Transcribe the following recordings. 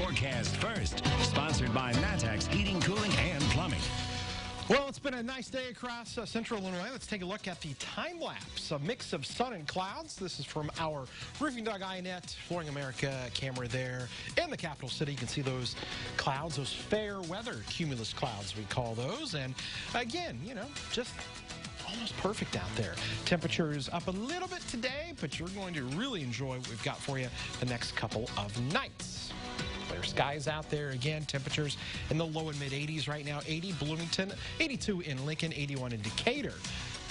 forecast first. Sponsored by Matex Heating, Cooling, and Plumbing. Well, it's been a nice day across central Illinois. Let's take a look at the time lapse, a mix of sun and clouds. This is from our Roofing Dog INET Flooring America camera there in the capital city. You can see those clouds, those fair weather cumulus clouds, we call those. And again, you know, just almost perfect out there. Temperatures up a little bit today, but you're going to really enjoy what we've got for you the next couple of nights. Clear skies out there again. Temperatures in the low and mid 80s right now. 80 Bloomington, 82 in Lincoln, 81 in Decatur.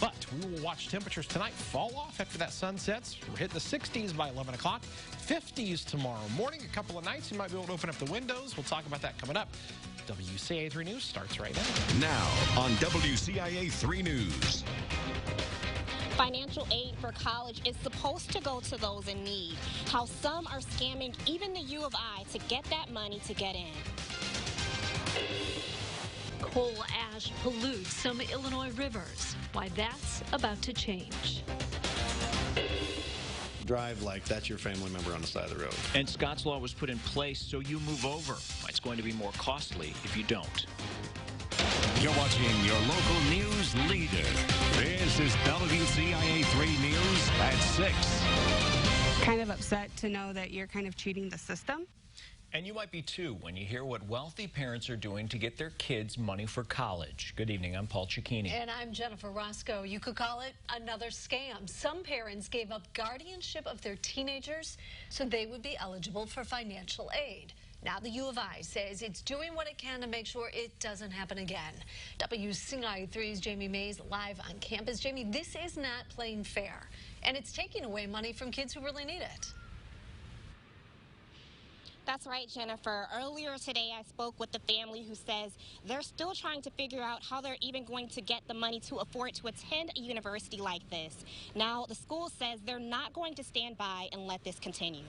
But we will watch temperatures tonight fall off after that sun sets. We're hitting the 60s by 11 o'clock. 50s tomorrow morning. A couple of nights you might be able to open up the windows. We'll talk about that coming up. WCIA 3 News starts right now. Now on WCIA 3 News. Financial aid for college is supposed to go to those in need. How some are scamming even the U of I to get that money to get in. Coal ash pollutes some Illinois rivers. Why that's about to change. Drive like that's your family member on the side of the road. And Scott's Law was put in place so you move over. It's going to be more costly if you don't. You're watching your local news leader. This is WCIA 3 News at 6. Kind of upset to know that you're kind of cheating the system. And you might be too when you hear what wealthy parents are doing to get their kids money for college. Good evening, I'm Paul Cicchini. And I'm Jennifer Roscoe. You could call it another scam. Some parents gave up guardianship of their teenagers so they would be eligible for financial aid. Now the U of I says it's doing what it can to make sure it doesn't happen again. WCIA 3's Jamie Mays live on campus. Jamie, this is not playing fair, and it's taking away money from kids who really need it. That's right, Jennifer. Earlier today, I spoke with the family who says they're still trying to figure out how they're even going to get the money to afford to attend a university like this. Now, the school says they're not going to stand by and let this continue.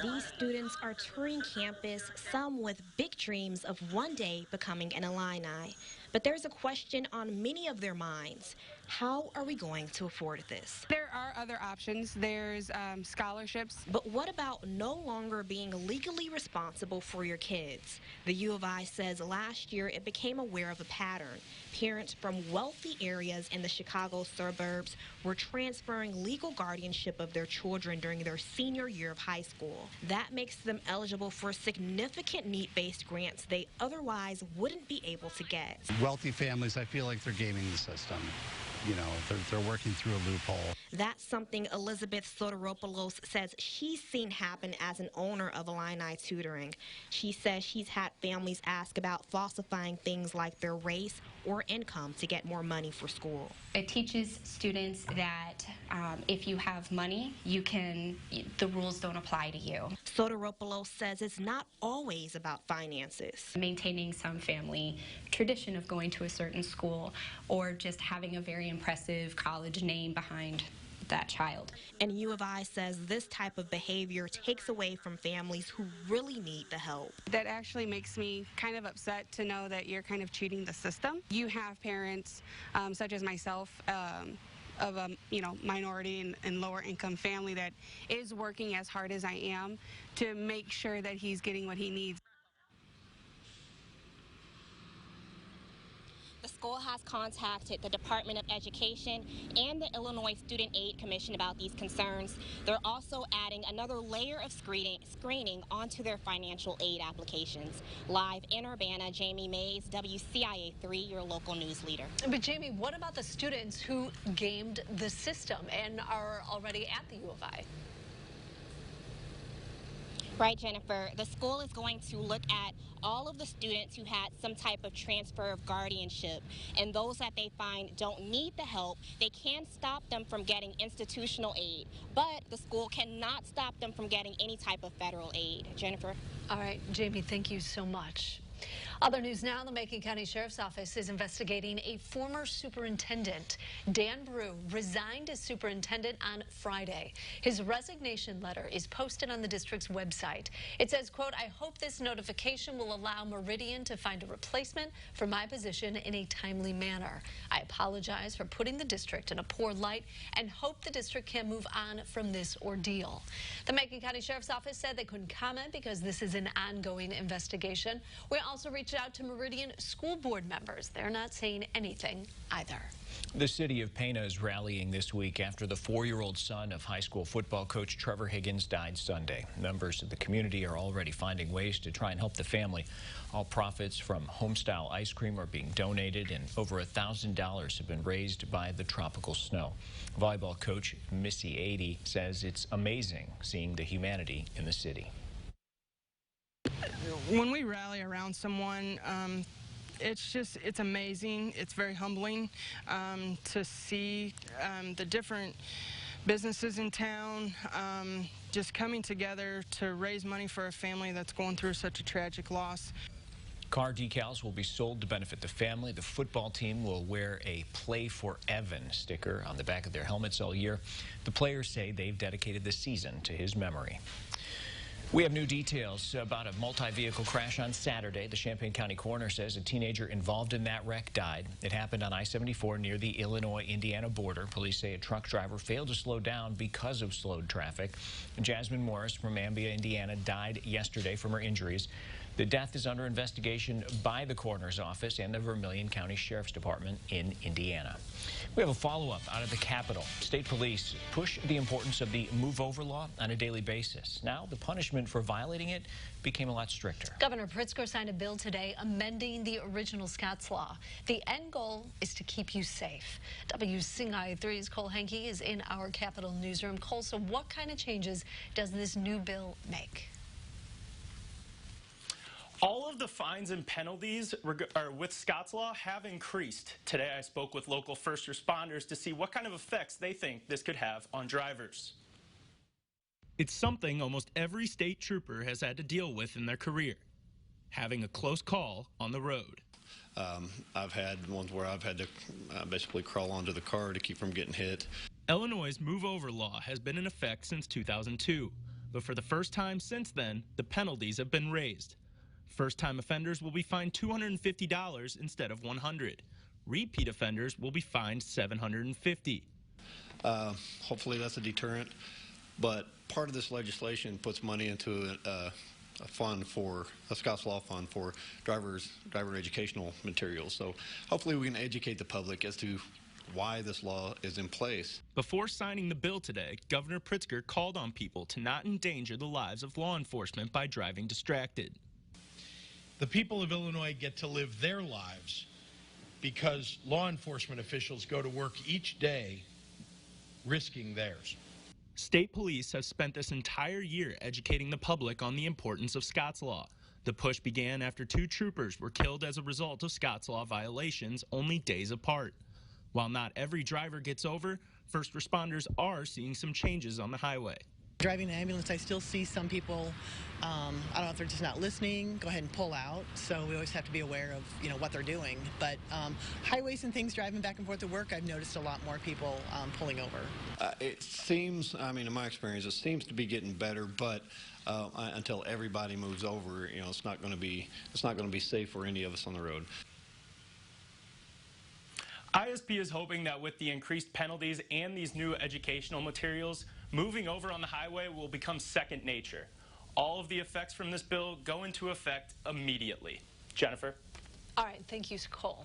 These students are touring campus, some with big dreams of one day becoming an Illini. But there's a question on many of their minds. How are we going to afford this? There are other options. There's scholarships. But what about no longer being legally responsible for your kids? The U of I says last year it became aware of a pattern. Parents from wealthy areas in the Chicago suburbs were transferring legal guardianship of their children during their senior year of high school. That makes them eligible for significant need-based grants they otherwise wouldn't be able to get. Wealthy families, I feel like they're gaming the system. You know, they're working through a loophole. That's something Elizabeth Soteropoulos says she's seen happen as an owner of Illini Tutoring. She says she's had families ask about falsifying things like their race or income to get more money for school. It teaches students that if you have money, the rules don't apply to you. Soteropoulos says it's not always about finances. Maintaining some family tradition of going to a certain school or just having a very impressive college name behind that child. And U of I says this type of behavior takes away from families who really need the help. That actually makes me kind of upset to know that you're kind of cheating the system. You have parents, such as myself, of a minority and lower income family that is working as hard as I am to make sure that he's getting what he needs. The school has contacted the Department of Education and the Illinois Student Aid Commission about these concerns. They're also adding another layer of screening onto their financial aid applications. Live in Urbana, Jamie Mays, WCIA 3, your local news leader. But Jamie, what about the students who gamed the system and are already at the U of I? Right, Jennifer. The school is going to look at all of the students who had some type of transfer of guardianship, and those that they find don't need the help, they can stop them from getting institutional aid, but the school cannot stop them from getting any type of federal aid. Jennifer? All right, Jamie, thank you so much. Other news now, the Macon County Sheriff's Office is investigating a former superintendent. Dan Brew resigned as superintendent on Friday. His resignation letter is posted on the district's website. It says, quote, "I hope this notification will allow Meridian to find a replacement for my position in a timely manner. I apologize for putting the district in a poor light and hope the district can move on from this ordeal." The Macon County Sheriff's Office said they couldn't comment because this is an ongoing investigation. We also reached out to Meridian school board members. They're not saying anything either. The city of Pana is rallying this week after the 4-year-old son of high school football coach Trevor Higgins died Sunday. Members of the community are already finding ways to try and help the family. All profits from homestyle ice cream are being donated, and over $1,000 have been raised by the tropical snow. Volleyball coach Missy Adey says it's amazing seeing the humanity in the city. When we rally around someone, it's amazing. It's very humbling to see the different businesses in town just coming together to raise money for a family that's going through such a tragic loss. Car decals will be sold to benefit the family. The football team will wear a Play for Evan sticker on the back of their helmets all year. The players say they've dedicated the season to his memory. We have new details about a multi-vehicle crash on Saturday. The Champaign County coroner says a teenager involved in that wreck died. It happened on I-74 near the Illinois-Indiana border. Police say a truck driver failed to slow down because of slowed traffic. Jasmine Morris from Ambia, Indiana, died yesterday from her injuries. The death is under investigation by the coroner's office and the Vermilion County Sheriff's Department in Indiana. We have a follow-up out of the Capitol. State police push the importance of the move-over law on a daily basis. Now, the punishment for violating it became a lot stricter. Governor Pritzker signed a bill today amending the original Scott's Law. The end goal is to keep you safe. WCIA 3's Cole Henke is in our Capitol newsroom. Cole, so what kind of changes does this new bill make? All of the fines and penalties with Scott's Law have increased. Today I spoke with local first responders to see what kind of effects they think this could have on drivers. It's something almost every state trooper has had to deal with in their career, having a close call on the road. I've had ones where I've had to basically crawl onto the car to keep from getting hit. Illinois' move-over law has been in effect since 2002, but for the first time since then, the penalties have been raised. First-time offenders will be fined $250 instead of $100. Repeat offenders will be fined $750. Hopefully that's a deterrent, but part of this legislation puts money into a fund for a Scott's Law fund for driver educational materials. So hopefully we can educate the public as to why this law is in place. Before signing the bill today, Governor Pritzker called on people to not endanger the lives of law enforcement by driving distracted. The people of Illinois get to live their lives because law enforcement officials go to work each day risking theirs. State police have spent this entire year educating the public on the importance of Scott's Law. The push began after 2 troopers were killed as a result of Scott's Law violations only days apart. While not every driver gets over, first responders are seeing some changes on the highway. Driving an ambulance, I still see some people, I don't know if they're just not listening, go ahead and pull out. So we always have to be aware of, what they're doing. But highways and things, driving back and forth to work, I've noticed a lot more people pulling over. It seems, in my experience, it seems to be getting better, but until everybody moves over, it's not going to be safe for any of us on the road. ISP is hoping that with the increased penalties and these new educational materials, moving over on the highway will become second nature. All of the effects from this bill go into effect immediately. Jennifer? All right, thank you, Cole.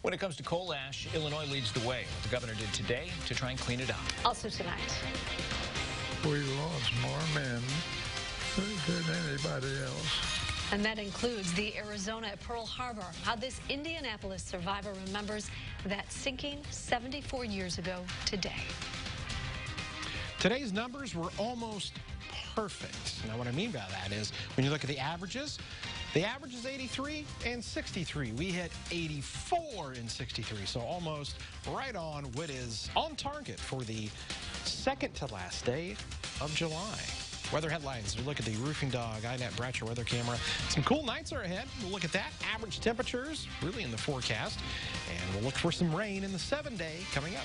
When it comes to coal ash, Illinois leads the way. What the governor did today to try and clean it up. Also tonight. We lost more men than anybody else. And that includes the Arizona at Pearl Harbor. How this Indianapolis survivor remembers that sinking 74 years ago today. Today's numbers were almost perfect. Now, what I mean by that is when you look at the averages, the average is 83 and 63. We hit 84 and 63, so almost right on what is on target for the second to last day of July. Weather headlines. We look at the Roofing Dog iNet Bratcher weather camera. Some cool nights are ahead. We'll look at that. Average temperatures really in the forecast. And we'll look for some rain in the 7-day coming up.